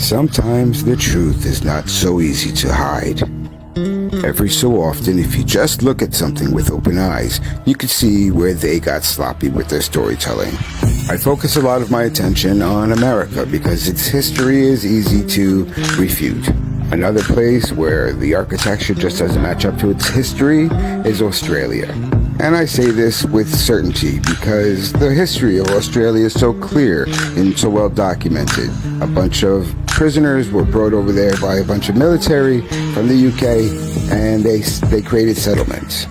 Sometimes the truth is not so easy to hide. Every so often, if you just look at something with open eyes, you can see where they got sloppy with their storytelling. I focus a lot of my attention on America because its history is easy to refute. Another place where the architecture just doesn't match up to its history is Australia. And I say this with certainty because the history of Australia is so clear and so well documented. A bunch of prisoners were brought over there by a bunch of military from the UK, and they created settlements.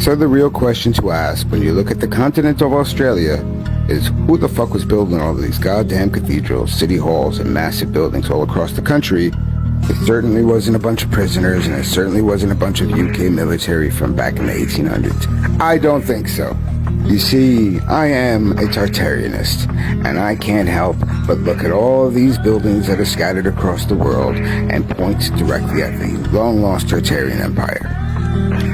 So the real question to ask when you look at the continent of Australia is, who the fuck was building all of these goddamn cathedrals, city halls, and massive buildings all across the country? It certainly wasn't a bunch of prisoners, and it certainly wasn't a bunch of UK military from back in the 1800s. I don't think so. You see, I am a Tartarianist, and I can't help but look at all of these buildings that are scattered across the world and point directly at the long-lost Tartarian Empire.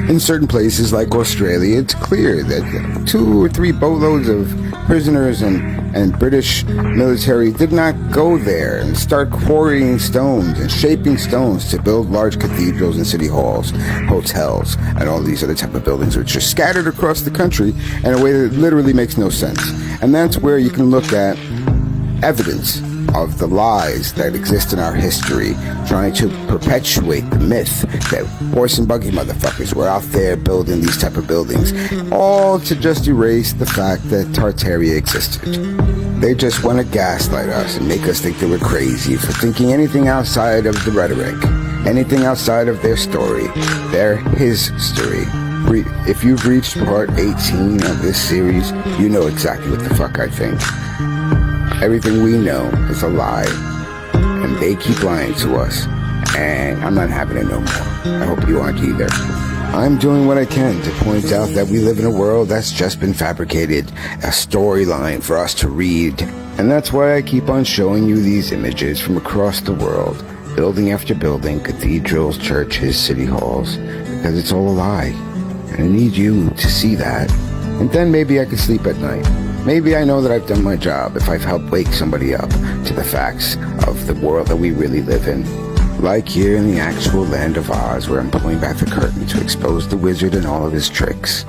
In certain places like Australia, it's clear that 2 or 3 boatloads of prisoners and British military did not go there and start quarrying stones and shaping stones to build large cathedrals and city halls, hotels, and all these other type of buildings which are scattered across the country in a way that literally makes no sense. And that's where you can look at evidence of the lies that exist in our history, trying to perpetuate the myth that horse and buggy motherfuckers were out there building these type of buildings, all to just erase the fact that Tartaria existed. They just want to gaslight us and make us think that we're crazy for thinking anything outside of the rhetoric, anything outside of their story, their history. If you've reached part 18 of this series, you know exactly what the fuck I think. Everything we know is a lie, and they keep lying to us, and I'm not having it no more. I hope you aren't either. I'm doing what I can to point out that we live in a world that's just been fabricated, a storyline for us to read. And that's why I keep on showing you these images from across the world, building after building, cathedrals, churches, city halls, because it's all a lie. And I need you to see that, and then maybe I can sleep at night. Maybe I know that I've done my job if I've helped wake somebody up to the facts of the world that we really live in. Like here in the actual land of Oz, where I'm pulling back the curtain to expose the wizard and all of his tricks.